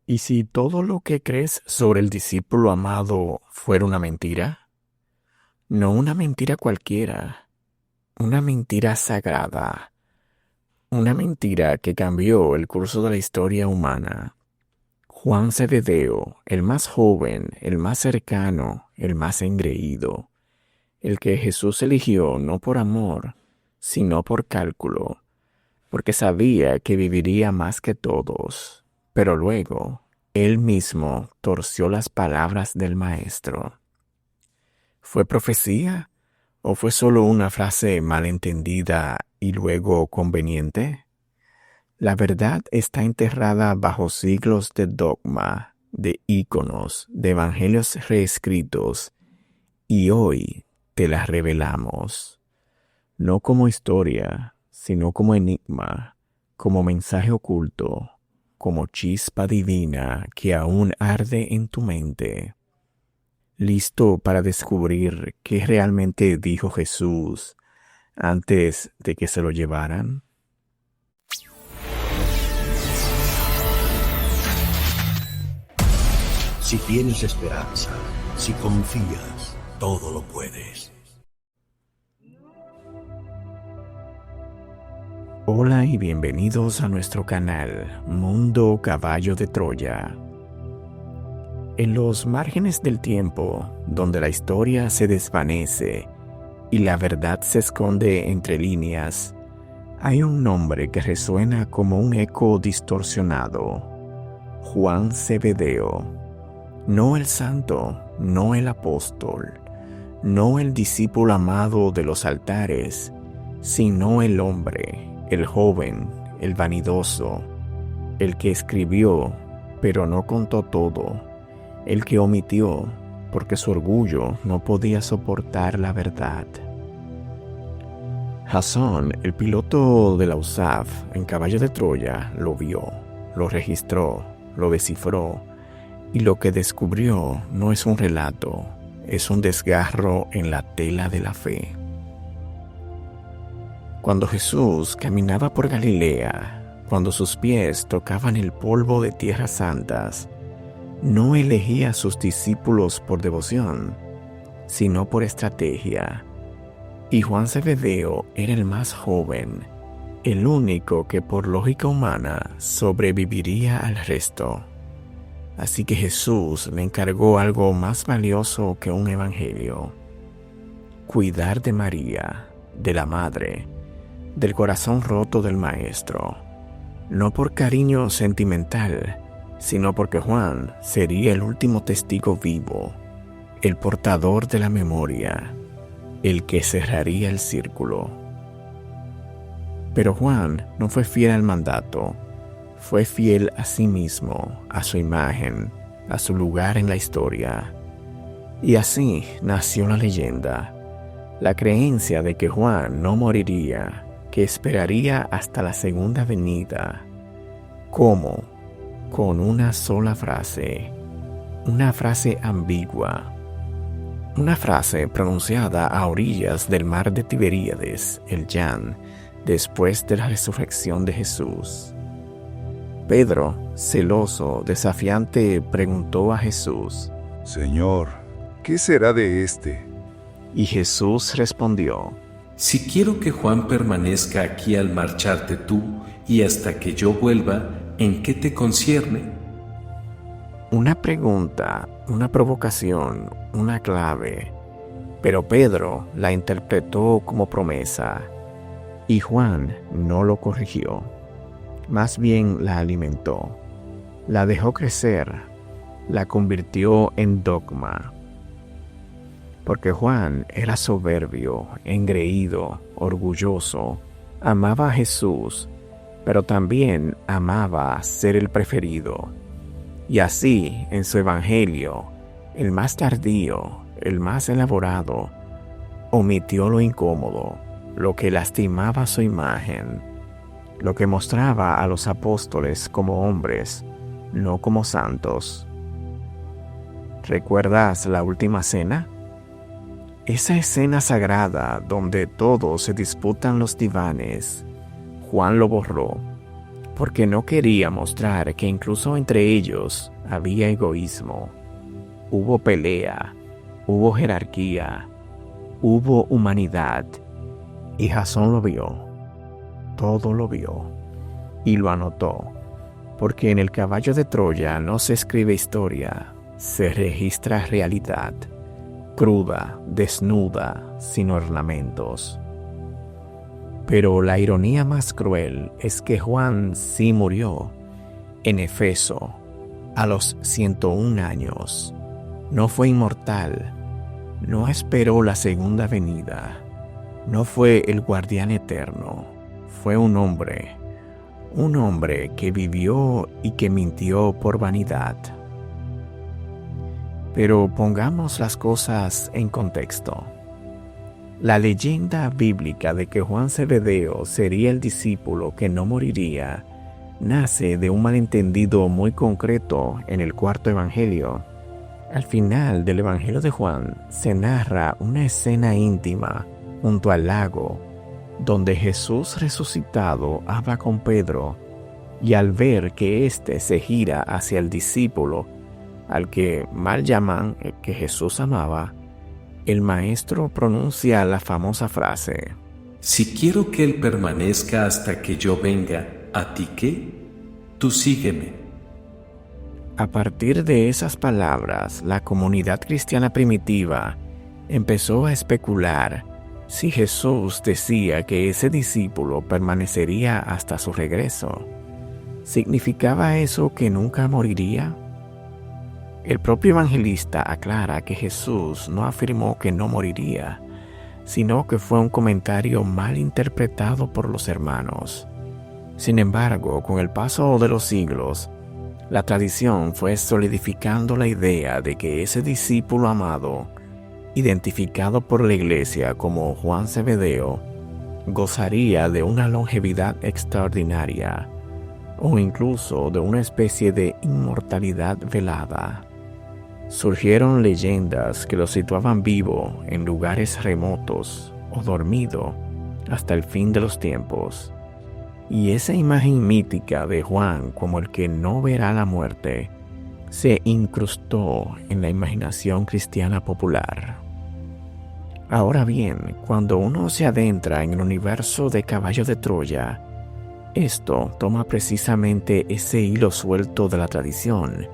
¿Y si todo lo que crees sobre el discípulo amado fuera una mentira? No una mentira cualquiera, una mentira sagrada, una mentira que cambió el curso de la historia humana. Juan Zebedeo, el más joven, el más cercano, el más engreído, el que Jesús eligió no por amor, sino por cálculo, porque sabía que viviría más que todos. Pero luego, él mismo torció las palabras del Maestro. ¿Fue profecía o fue solo una frase malentendida y luego conveniente? La verdad está enterrada bajo siglos de dogma, de íconos, de evangelios reescritos, y hoy te la revelamos, no como historia, sino como enigma, como mensaje oculto, como chispa divina que aún arde en tu mente. ¿Listo para descubrir qué realmente dijo Jesús antes de que se lo llevaran? Si tienes esperanza, si confías, todo lo puedes. Hola y bienvenidos a nuestro canal Mundo Caballo de Troya. En los márgenes del tiempo, donde la historia se desvanece y la verdad se esconde entre líneas, hay un nombre que resuena como un eco distorsionado: Juan Zebedeo. No el santo, no el apóstol, no el discípulo amado de los altares, sino el hombre, el joven, el vanidoso, el que escribió, pero no contó todo, el que omitió, porque su orgullo no podía soportar la verdad. Jasón, el piloto de la USAF en Caballo de Troya, lo vio, lo registró, lo descifró, y lo que descubrió no es un relato, es un desgarro en la tela de la fe. Cuando Jesús caminaba por Galilea, cuando sus pies tocaban el polvo de tierras santas, no elegía a sus discípulos por devoción, sino por estrategia. Y Juan Zebedeo era el más joven, el único que por lógica humana sobreviviría al resto. Así que Jesús le encargó algo más valioso que un evangelio: cuidar de María, de la madre, del corazón roto del Maestro, no por cariño sentimental, sino porque Juan sería el último testigo vivo, el portador de la memoria, el que cerraría el círculo. Pero Juan no fue fiel al mandato, fue fiel a sí mismo, a su imagen, a su lugar en la historia. Y así nació la leyenda, la creencia de que Juan no moriría, que esperaría hasta la segunda venida. ¿Cómo? Con una sola frase, una frase ambigua, una frase pronunciada a orillas del mar de Tiberíades, el Yan, después de la resurrección de Jesús. Pedro, celoso, desafiante, preguntó a Jesús: Señor, ¿qué será de éste? Y Jesús respondió: Si quiero que Juan permanezca aquí al marcharte tú y hasta que yo vuelva, ¿en qué te concierne? Una pregunta, una provocación, una clave. Pero Pedro la interpretó como promesa, y Juan no lo corrigió. Más bien la alimentó, la dejó crecer, la convirtió en dogma. Porque Juan era soberbio, engreído, orgulloso, amaba a Jesús, pero también amaba ser el preferido. Y así, en su evangelio, el más tardío, el más elaborado, omitió lo incómodo, lo que lastimaba su imagen, lo que mostraba a los apóstoles como hombres, no como santos. ¿Recuerdas la última cena? Esa escena sagrada donde todos se disputan los divanes. Juan lo borró, porque no quería mostrar que incluso entre ellos había egoísmo. Hubo pelea, hubo jerarquía, hubo humanidad, y Jasón lo vio, todo lo vio, y lo anotó, porque en el caballo de Troya no se escribe historia, se registra realidad, cruda, desnuda, sin ornamentos. Pero la ironía más cruel es que Juan sí murió en Éfeso a los 101 años. No fue inmortal, no esperó la segunda venida, no fue el guardián eterno, fue un hombre que vivió y que mintió por vanidad. Pero pongamos las cosas en contexto. La leyenda bíblica de que Juan Zebedeo sería el discípulo que no moriría nace de un malentendido muy concreto en el cuarto evangelio. Al final del evangelio de Juan se narra una escena íntima junto al lago donde Jesús resucitado habla con Pedro y al ver que éste se gira hacia el discípulo al que mal llaman el que Jesús amaba, el maestro pronuncia la famosa frase: Si quiero que Él permanezca hasta que yo venga, ¿a ti qué? Tú sígueme. A partir de esas palabras, la comunidad cristiana primitiva empezó a especular si Jesús decía que ese discípulo permanecería hasta su regreso. ¿Significaba eso que nunca moriría? El propio evangelista aclara que Jesús no afirmó que no moriría, sino que fue un comentario mal interpretado por los hermanos. Sin embargo, con el paso de los siglos, la tradición fue solidificando la idea de que ese discípulo amado, identificado por la Iglesia como Juan Zebedeo, gozaría de una longevidad extraordinaria, o incluso de una especie de inmortalidad velada. Surgieron leyendas que lo situaban vivo en lugares remotos o dormido hasta el fin de los tiempos. Y esa imagen mítica de Juan como el que no verá la muerte se incrustó en la imaginación cristiana popular. Ahora bien, cuando uno se adentra en el universo de Caballo de Troya, esto toma precisamente ese hilo suelto de la tradición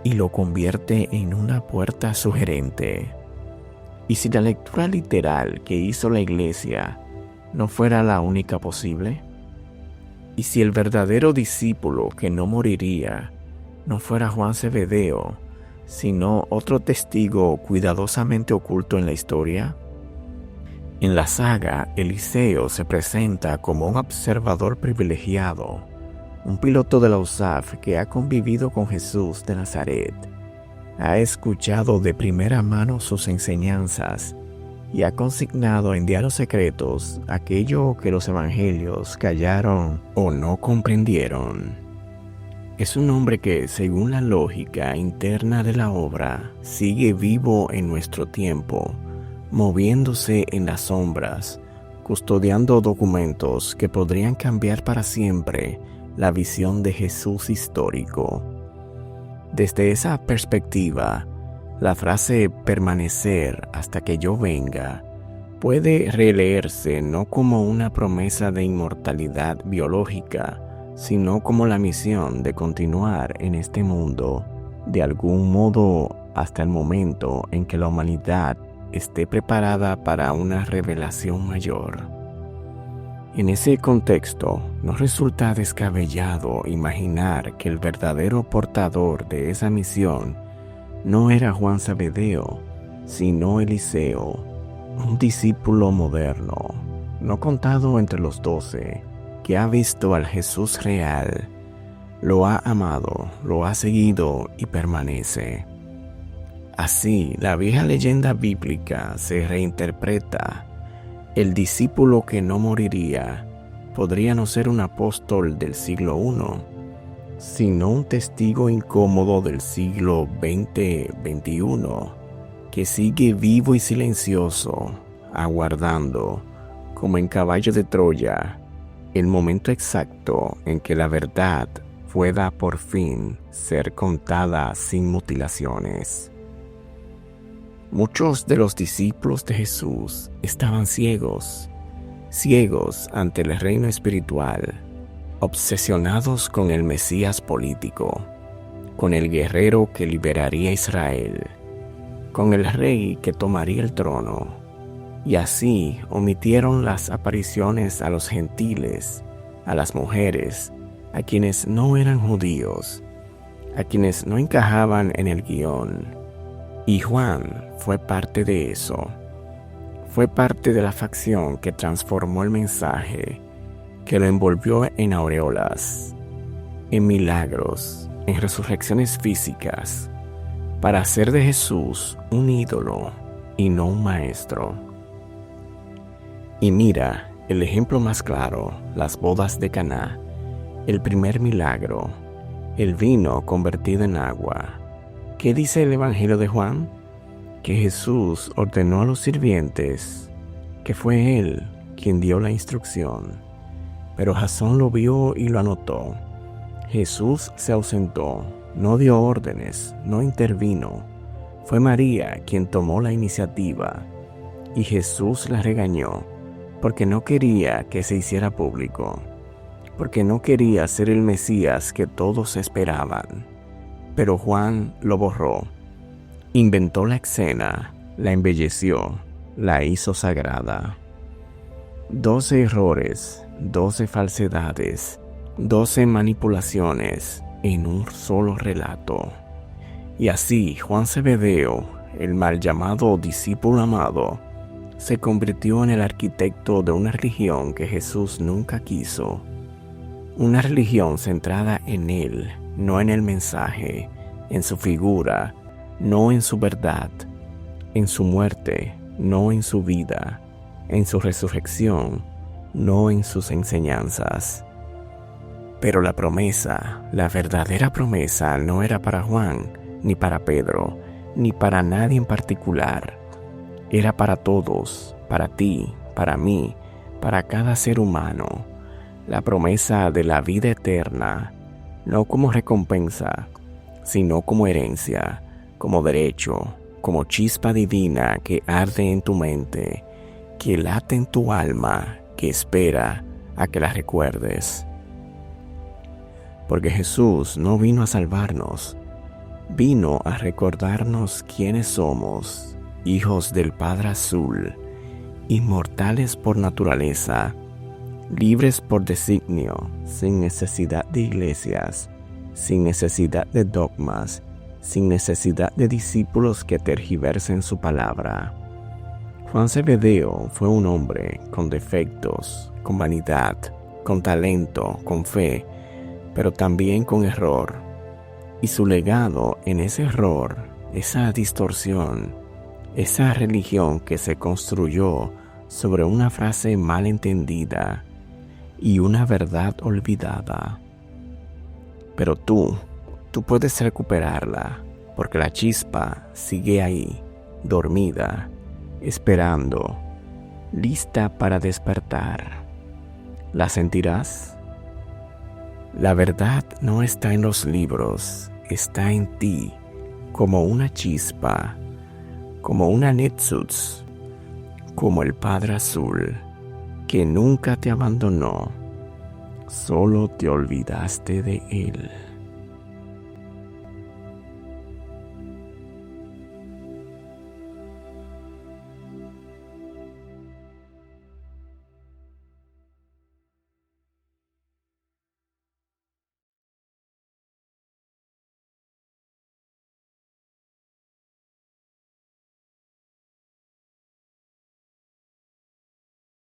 y lo convierte en una puerta sugerente. ¿Y si la lectura literal que hizo la Iglesia no fuera la única posible? ¿Y si el verdadero discípulo que no moriría no fuera Juan Zebedeo, sino otro testigo cuidadosamente oculto en la historia? En la saga, Eliseo se presenta como un observador privilegiado, un piloto de la USAF que ha convivido con Jesús de Nazaret, ha escuchado de primera mano sus enseñanzas y ha consignado en diarios secretos aquello que los evangelios callaron o no comprendieron. Es un hombre que, según la lógica interna de la obra, sigue vivo en nuestro tiempo, moviéndose en las sombras, custodiando documentos que podrían cambiar para siempre la visión de Jesús histórico. Desde esa perspectiva, la frase permanecer hasta que yo venga puede releerse no como una promesa de inmortalidad biológica, sino como la misión de continuar en este mundo, de algún modo hasta el momento en que la humanidad esté preparada para una revelación mayor. En ese contexto, no resulta descabellado imaginar que el verdadero portador de esa misión no era Juan Zebedeo, sino Eliseo, un discípulo moderno, no contado entre los 12, que ha visto al Jesús real, lo ha amado, lo ha seguido y permanece. Así, la vieja leyenda bíblica se reinterpreta. El discípulo que no moriría podría no ser un apóstol del siglo I, sino un testigo incómodo del siglo XX-XXI, que sigue vivo y silencioso, aguardando, como en Caballo de Troya, el momento exacto en que la verdad pueda por fin ser contada sin mutilaciones. Muchos de los discípulos de Jesús estaban ciegos ante el reino espiritual, obsesionados con el Mesías político, con el guerrero que liberaría a Israel, con el rey que tomaría el trono, y así omitieron las apariciones a los gentiles, a las mujeres, a quienes no eran judíos, a quienes no encajaban en el guión. Y Juan fue parte de eso. Fue parte de la facción que transformó el mensaje, que lo envolvió en aureolas, en milagros, en resurrecciones físicas, para hacer de Jesús un ídolo y no un maestro. Y mira, el ejemplo más claro, las bodas de Caná, el primer milagro, el vino convertido en agua. ¿Qué dice el Evangelio de Juan? Que Jesús ordenó a los sirvientes, que fue Él quien dio la instrucción. Pero Jasón lo vio y lo anotó. Jesús se ausentó, no dio órdenes, no intervino. Fue María quien tomó la iniciativa, y Jesús la regañó, porque no quería que se hiciera público, porque no quería ser el Mesías que todos esperaban. Pero Juan lo borró. Inventó la escena, la embelleció, la hizo sagrada. 12 errores, 12 falsedades, 12 manipulaciones en un solo relato. Y así Juan Zebedeo, el mal llamado discípulo amado, se convirtió en el arquitecto de una religión que Jesús nunca quiso. Una religión centrada en Él, no en el mensaje, en su figura, no en su verdad, en su muerte, no en su vida, en su resurrección, no en sus enseñanzas. Pero la promesa, la verdadera promesa, no era para Juan, ni para Pedro, ni para nadie en particular. Era para todos, para ti, para mí, para cada ser humano. La promesa de la vida eterna, no como recompensa, sino como herencia, como derecho, como chispa divina que arde en tu mente, que late en tu alma, que espera a que la recuerdes. Porque Jesús no vino a salvarnos, vino a recordarnos quiénes somos, hijos del Padre Azul, inmortales por naturaleza, libres por designio, sin necesidad de iglesias, sin necesidad de dogmas, sin necesidad de discípulos que tergiversen su palabra. Juan Zebedeo fue un hombre con defectos, con vanidad, con talento, con fe, pero también con error. Y su legado en ese error, esa distorsión, esa religión que se construyó sobre una frase mal entendida y una verdad olvidada. Pero tú puedes recuperarla, porque la chispa sigue ahí, dormida, esperando, lista para despertar. ¿La sentirás? La verdad no está en los libros, está en ti, como una chispa, como una Nitzutz, como el Padre Azul, que nunca te abandonó, solo te olvidaste de Él.